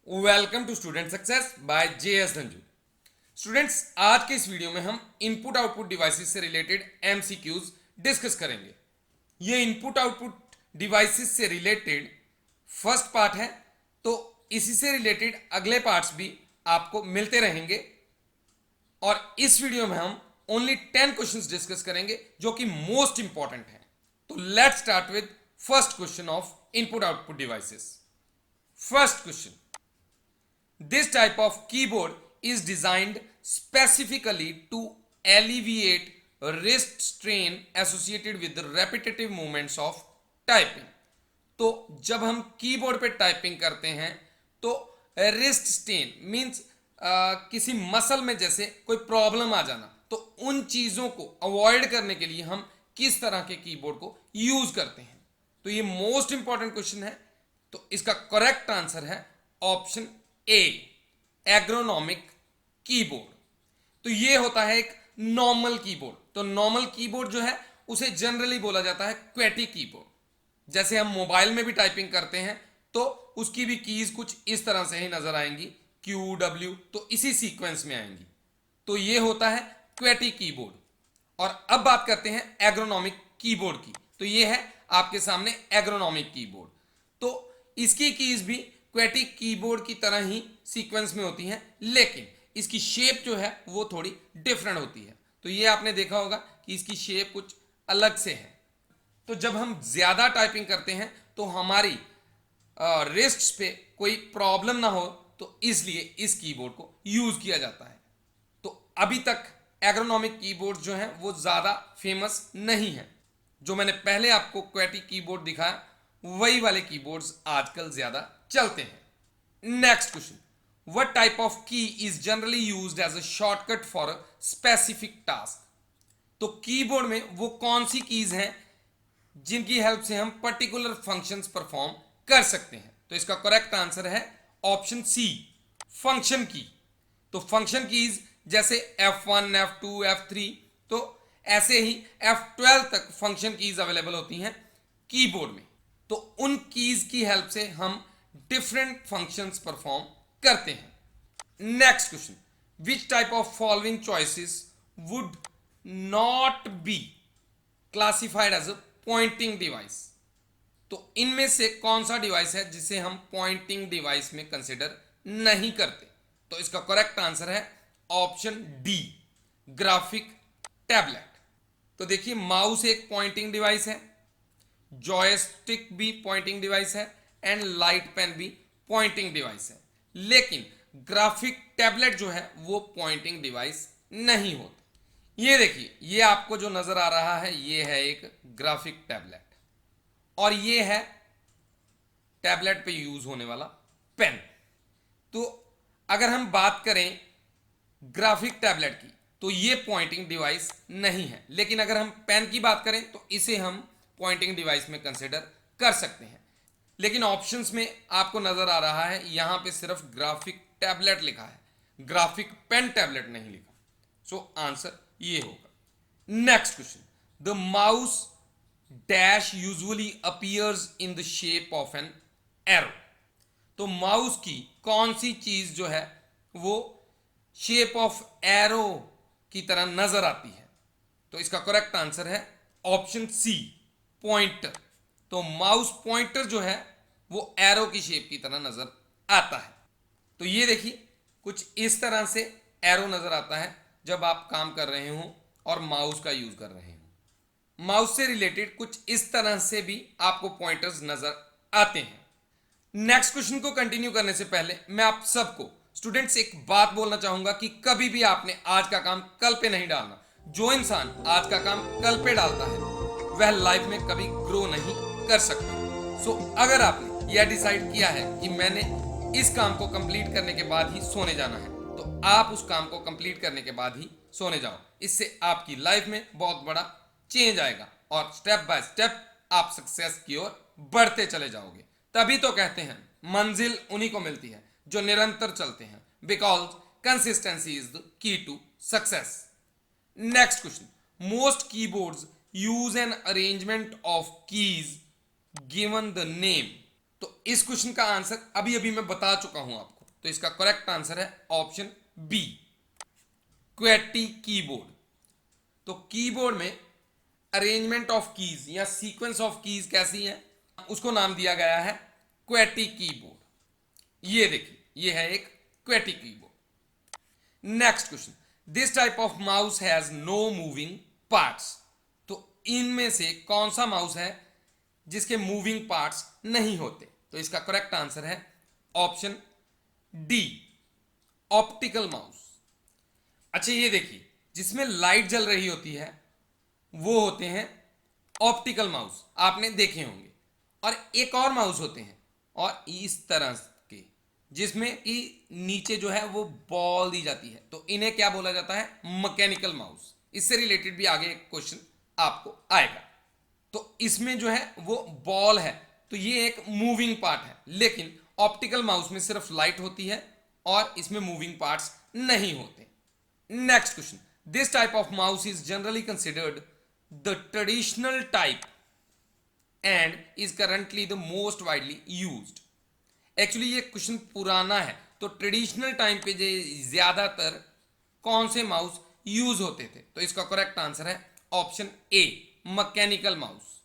Welcome to student success by JS Ranju. Students, आज के इस वीडियो में हम इनपुट आउटपुट डिवाइसेस से रिलेटेड एमसीक्यूज डिस्कस करेंगे। ये इनपुट आउटपुट डिवाइसेस से रिलेटेड फर्स्ट पार्ट है, तो इसी से रिलेटेड अगले पार्ट्स भी आपको मिलते रहेंगे और इस वीडियो में हम ओनली 10 क्वेश्चंस डिस्कस करेंगे जो कि मोस्ट इंपॉर्टेंट है। तो let's start with first question of input output devices. First question: This type of keyboard is designed specifically to alleviate wrist strain associated with the repetitive movements of typing। तो जब हम keyboard पे typing करते हैं तो wrist strain means किसी muscle में जैसे कोई प्रॉब्लम आ जाना, तो उन चीज़ों को अवॉइड करने के लिए हम किस तरह के कीबोर्ड को यूज करते हैं। तो ये मोस्ट इंपॉर्टेंट क्वेश्चन है। तो इसका करेक्ट आंसर है ऑप्शन ए, एग्रोनॉमिक कीबोर्ड। तो ये होता है एक नॉर्मल कीबोर्ड। तो नॉर्मल कीबोर्ड जो है उसे जनरली बोला जाता है क्वेटी कीबोर्ड। जैसे हम मोबाइल में भी टाइपिंग करते हैं तो उसकी भी कीज कुछ इस तरह से ही नजर आएंगी, क्यू डब्ल्यू, तो इसी सीक्वेंस में आएंगी। तो ये होता है क्वेटी कीबोर्ड। और अब बात करते हैं एग्रोनॉमिक कीबोर्ड की। तो ये है आपके सामने एग्रोनॉमिक कीबोर्ड। तो इसकी कीज भी क्वेटी कीबोर्ड की तरह ही सीक्वेंस में होती हैं, लेकिन इसकी शेप जो है वो थोड़ी डिफरेंट होती है। तो ये आपने देखा होगा कि इसकी शेप कुछ अलग से है। तो जब हम ज्यादा टाइपिंग करते हैं तो हमारी रिस्ट्स पे कोई प्रॉब्लम ना हो, तो इसलिए इस कीबोर्ड को यूज किया जाता है। तो अभी तक एग्रोनॉमिक कीबोर्ड जो है वो ज्यादा फेमस नहीं है। जो मैंने पहले आपको क्वेटी कीबोर्ड दिखाया वही वाले कीबोर्ड्स आजकल ज्यादा चलते हैं। Next question: what type of key is generally used as a shortcut for a specific task. तो कीबोर्ड में वो कौन सी कीज हैं जिनकी हेल्प से हम पर्टिकुलर फंक्शंस परफॉर्म कर सकते हैं। तो इसका करेक्ट आंसर है ऑप्शन सी, फंक्शन की। तो फंक्शन कीज जैसे F1, F2, F3, तो ऐसे ही F12 तक फंक्शन कीज अवेलेबल होती हैं कीबोर्ड में। तो उन कीज की हेल्प से हम डिफरेंट फंक्शंस परफॉर्म करते हैं। Next question: which type of following choices would not be classified as a pointing device. तो इनमें से कौन सा डिवाइस है जिसे हम पॉइंटिंग डिवाइस में कंसिडर नहीं करते। तो इसका करेक्ट आंसर है ऑप्शन डी, ग्राफिक टैबलेट। तो देखिए, माउस एक पॉइंटिंग डिवाइस है, जॉयस्टिक भी पॉइंटिंग डिवाइस है एंड लाइट पेन भी पॉइंटिंग डिवाइस है, लेकिन ग्राफिक टैबलेट जो है वो पॉइंटिंग डिवाइस नहीं होता। ये देखिए, ये आपको जो नजर आ रहा है ये है एक ग्राफिक टैबलेट और ये है टैबलेट पे यूज होने वाला पेन। तो अगर हम बात करें ग्राफिक टैबलेट की तो ये पॉइंटिंग डिवाइस नहीं है, लेकिन अगर हम पेन की बात करें तो इसे हम पॉइंटिंग डिवाइस में कंसिडर कर सकते हैं। लेकिन ऑप्शंस में आपको नजर आ रहा है यहां पे सिर्फ ग्राफिक टैबलेट लिखा है, ग्राफिक पेन टैबलेट नहीं लिखा। सो आंसर ये होगा। Next question: the mouse dash usually appears in the shape of an arrow. तो माउस की कौन सी चीज जो है वो शेप ऑफ एरो की तरह नजर आती है। तो इसका करेक्ट आंसर है ऑप्शन सी, पॉइंटर। तो माउस पॉइंटर जो है वो एरो की शेप की तरह नजर आता है। तो ये देखिए, कुछ इस तरह से एरो नजर आता है जब आप काम कर रहे हो और माउस का यूज कर रहे हो। माउस से रिलेटेड कुछ इस तरह से भी आपको पॉइंटर्स नजर आते हैं। नेक्स्ट क्वेश्चन को कंटिन्यू करने से पहले मैं आप सबको स्टूडेंट्स एक बात बोलना चाहूंगा कि कभी भी आपने आज का काम कल पे नहीं डालना। जो इंसान आज का काम कल पे डालता है वह लाइफ में कभी ग्रो नहीं कर सकता। सो अगर आपने यह डिसाइड किया है कि मैंने इस काम को कंप्लीट करने के बाद ही सोने जाना है, तो आप उस काम को कंप्लीट करने के बाद ही सोने जाओ। इससे आपकी लाइफ में बहुत बड़ा चेंज आएगा और स्टेप बाय स्टेप आप सक्सेस की ओर बढ़ते चले जाओगे। तभी तो कहते हैं मंजिल उन्हीं को मिलती है जो निरंतर चलते हैं, because consistency is the key to success. Next question: most keyboards use an arrangement of keys given the name. तो इस क्वेश्चन का आंसर अभी अभी मैं बता चुका हूं आपको। तो इसका करेक्ट आंसर है ऑप्शन बी, क्वेटी कीबोर्ड। तो कीबोर्ड में अरेंजमेंट ऑफ कीज या सीक्वेंस ऑफ कीज कैसी है, उसको नाम दिया गया है क्वेटी कीबोर्ड। ये देखिए, ये है एक qwerty keyboard. Next question, this type of mouse has no moving parts. तो इनमें से कौन सा माउस है जिसके मूविंग पार्ट्स नहीं होते? तो इसका करेक्ट आंसर है ऑप्शन डी, ऑप्टिकल माउस। अच्छा ये देखिए, जिसमें लाइट जल रही होती है वो होते हैं ऑप्टिकल माउस, आपने देखे होंगे। और एक और माउस होते हैं और इस तरह के, जिसमें कि नीचे जो है वो बॉल दी जाती है, तो इन्हें क्या बोला जाता है? Mechanical mouse. इससे रिलेटेड भी आगे एक क्वेश्चन आपको आएगा। तो इसमें जो है वो बॉल है, तो ये एक मूविंग पार्ट है, लेकिन ऑप्टिकल माउस में सिर्फ लाइट होती है और इसमें मूविंग पार्ट्स नहीं होते। Next question, this type of mouse is generally considered the traditional type and is currently the most widely used. Actually ये क्वेश्चन पुराना है, तो ट्रेडिशनल टाइम पे ज्यादातर कौन से माउस यूज होते थे? तो इसका करेक्ट आंसर है ऑप्शन ए, मैकेनिकल माउस।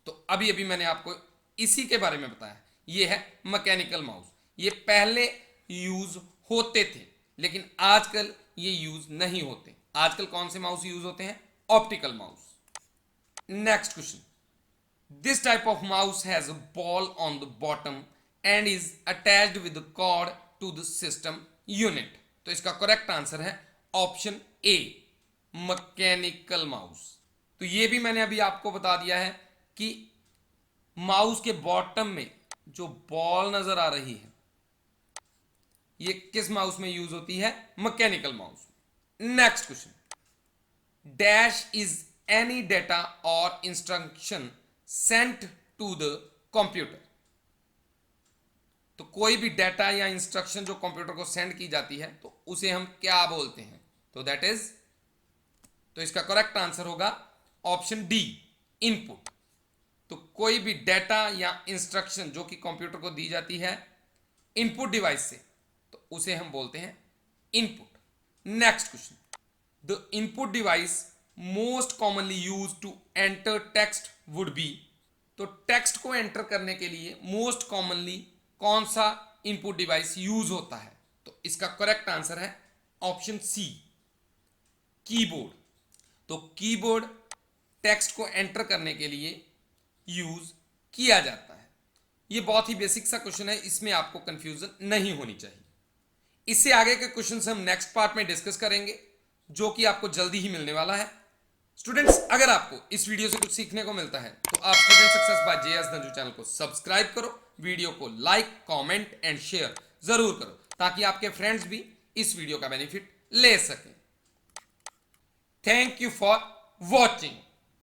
तो अभी अभी मैंने आपको इसी के बारे में बताया, ये है मैकेनिकल माउस। ये पहले यूज होते थे, लेकिन आजकल ये यूज नहीं होते। आजकल कौन से माउस यूज होते हैं? Optical mouse. Next question, this type of mouse has a ball on the bottom and is attached with cord to the system unit. तो इसका करेक्ट आंसर है ऑप्शन ए, मैकेनिकल माउस। तो ये भी मैंने अभी आपको बता दिया है कि माउस के बॉटम में जो बॉल नजर आ रही है ये किस माउस में यूज होती है? Mechanical mouse. Next question, dash is any data और instruction sent to the computer. तो कोई भी डेटा या इंस्ट्रक्शन जो कंप्यूटर को सेंड की जाती है तो उसे हम क्या बोलते हैं? तो दैट इज, तो इसका करेक्ट आंसर होगा ऑप्शन डी, इनपुट। तो कोई भी डेटा या इंस्ट्रक्शन जो कि कंप्यूटर को दी जाती है इनपुट डिवाइस से, तो उसे हम बोलते हैं input. Next question, the input device most commonly use to enter text would be. तो टेक्स्ट को एंटर करने के लिए मोस्ट कॉमनली कौन सा इनपुट डिवाइस यूज होता है? तो इसका करेक्ट आंसर है ऑप्शन सी, कीबोर्ड। तो कीबोर्ड टेक्स्ट को एंटर करने के लिए यूज किया जाता है। यह बहुत ही बेसिक सा क्वेश्चन है, इसमें आपको कंफ्यूजन नहीं होनी चाहिए। इससे आगे के क्वेश्चन हम नेक्स्ट पार्ट में डिस्कस करेंगे, जो कि आपको जल्दी ही मिलने वाला है। स्टूडेंट्स, अगर आपको इस वीडियो से कुछ सीखने को मिलता है तो आप student success by JS Dhanju channel को सब्सक्राइब करो, वीडियो को लाइक, कमेंट एंड शेयर जरूर करो, ताकि आपके फ्रेंड्स भी इस वीडियो का बेनिफिट ले सकें। Thank you for watching.